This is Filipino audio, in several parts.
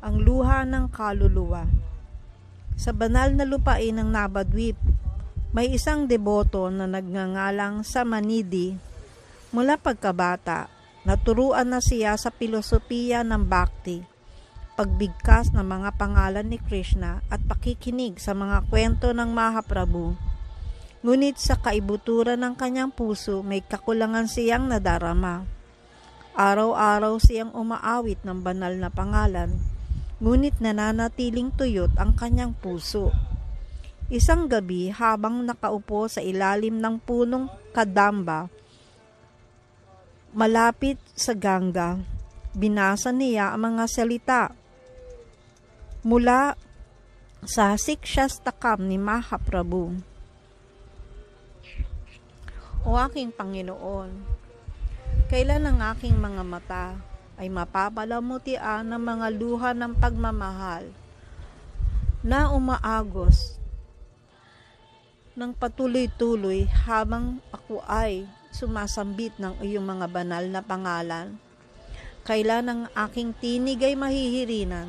ang luha ng kaluluwa. Sa banal na lupain ng Navadvip, may isang deboto na nagngangalang Samanidi. Mula pagkabata, naturuan na siya sa filosofiya ng Bhakti, pagbigkas ng mga pangalan ni Krishna at pakikinig sa mga kwento ng Mahaprabhu. Ngunit sa kaibuturan ng kanyang puso, may kakulangan siyang nadarama. Araw-araw siyang umaawit ng banal na pangalan, ngunit nananatiling tuyot ang kanyang puso. Isang gabi habang nakaupo sa ilalim ng punong kadamba, malapit sa Ganga, binasa niya ang mga salita mula sa Sikshastakam ni Mahaprabhu. O aking Panginoon, kailan ang aking mga mata ay mapapalamutian ng mga luha ng pagmamahal na umaagos ng patuloy-tuloy habang ako ay sumasambit ng iyong mga banal na pangalan? Kailan ang aking tinig ay mahihirinan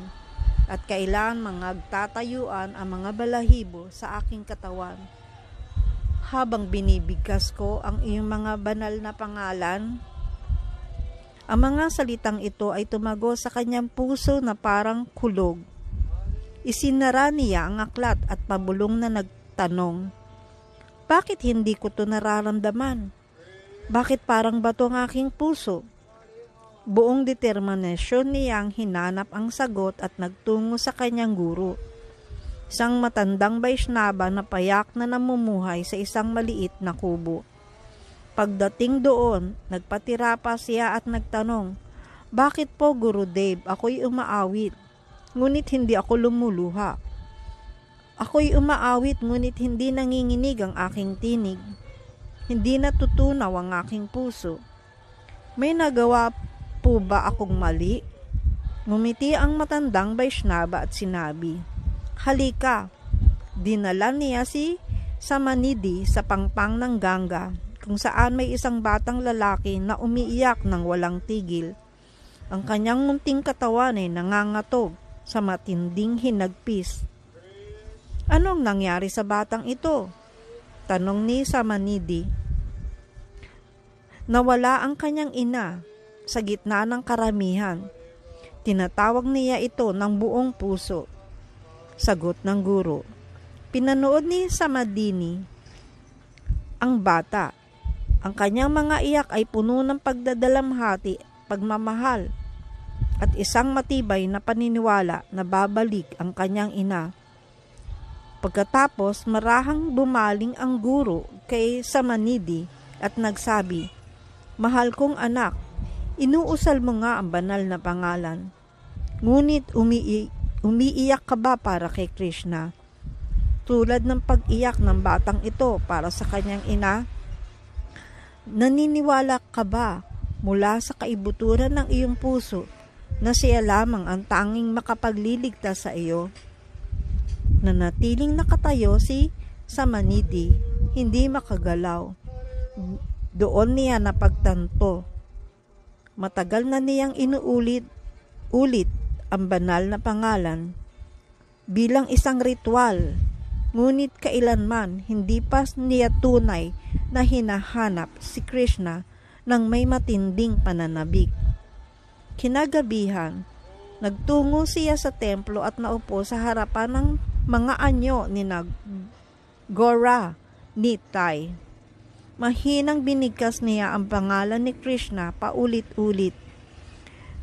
at kailan magtatayuan ang mga balahibo sa aking katawan habang binibigkas ko ang iyong mga banal na pangalan? Ang mga salitang ito ay tumago sa kanyang puso na parang kulog. Isinara niya ang aklat at pabulong na nagtanong, bakit hindi ko ito nararamdaman? Bakit parang bato ang aking puso? Buong determinasyon niyang hinanap ang sagot at nagtungo sa kanyang guro, isang matandang Vaishnava na payak na namumuhay sa isang maliit na kubo. Pagdating doon, nagpatira pa siya at nagtanong, bakit po Gurudev, ako'y umaawit, ngunit hindi ako lumuluha. Ako'y umaawit ngunit hindi nanginginig ang aking tinig. Hindi natutunaw ang aking puso. May nagawa po ba akong mali? Ngumiti ang matandang Vaishnava at sinabi, halika. Dinala niya si Samanidi sa pangpang ng Ganga, kung saan may isang batang lalaki na umiiyak ng walang tigil. Ang kanyang munting katawan ay nangangatog sa matinding hinagpis. Anong nangyari sa batang ito? Tanong ni Samanidi. Nawala ang kanyang ina sa gitna ng karamihan. Tinatawag niya ito ng buong puso. Sagot ng guro. Pinanood ni Samadini ang bata. Ang kanyang mga iyak ay puno ng pagdadalamhati, pagmamahal, at isang matibay na paniniwala na babalik ang kanyang ina. Pagkatapos, marahang bumaling ang guro kay Samanidi at nagsabi, mahal kong anak, inuusal mo nga ang banal na pangalan. Ngunit umiiyak ka ba para kay Krishna? Tulad ng pag-iyak ng batang ito para sa kanyang ina? Naniniwala ka ba mula sa kaibuturan ng iyong puso na siya lamang ang tanging makapagliligtas sa iyo? Nanatiling nakatayo si Samanidi, hindi makagalaw. Doon niya napagtanto. Matagal na niyang inuulit ang banal na pangalan bilang isang ritual, ngunit kailanman hindi pa niya tunay na hinahanap si Krishna ng may matinding pananabik. Kinagabihan, nagtungo siya sa templo at naupo sa harapan ng mga anyo ni Gora Nitai. Mahinang binigkas niya ang pangalan ni Krishna paulit-ulit.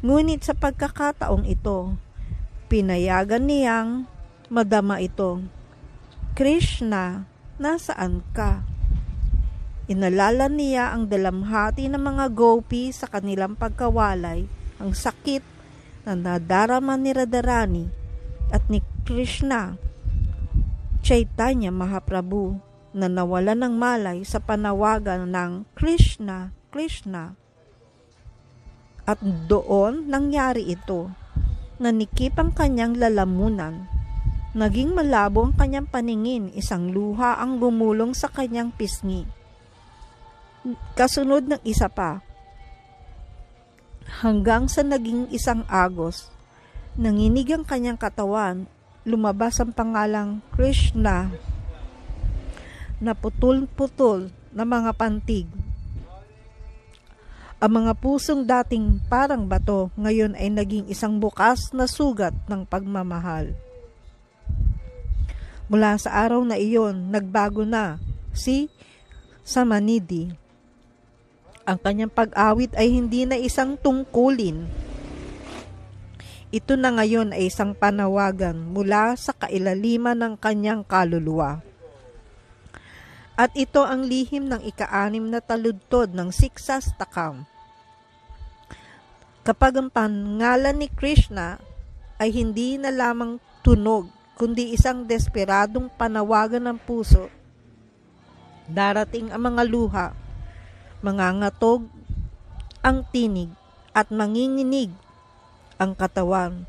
Ngunit sa pagkakataong ito, pinayagan niyang madama ito. Krishna, nasaan ka? Inalala niya ang dalamhati ng mga gopi sa kanilang pagkawalay, ang sakit na nadarama ni Radharani at ni Krishna Chaitanya Mahaprabhu na nawala ng malay sa panawagan ng Krishna, Krishna. At doon nangyari ito. Nanikip ang kanyang lalamunan. Naging malabo ang kanyang paningin, isang luha ang gumulong sa kanyang pisngi. Kasunod ng isa pa. Hanggang sa naging isang agos. Nanginig ang kanyang katawan, lumabas ang pangalang Krishna na putol-putol na mga pantig. Ang mga pusong dating parang bato ngayon ay naging isang bukas na sugat ng pagmamahal. Mula sa araw na iyon, nagbago na si Samanidhi. Ang kanyang pag-awit ay hindi na isang tungkulin. Ito na ngayon ay isang panawagan mula sa kailaliman ng kanyang kaluluwa. At ito ang lihim ng ika-6 na taludtod ng Siksastakam. Kapag ang pangalan ni Krishna ay hindi na lamang tunog, kundi isang desperadong panawagan ng puso, darating ang mga luha, mangangatog ang tinig at manginginig ang katawan.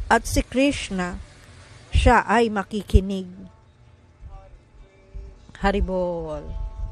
At si Krishna, siya ay makikinig. Haribol.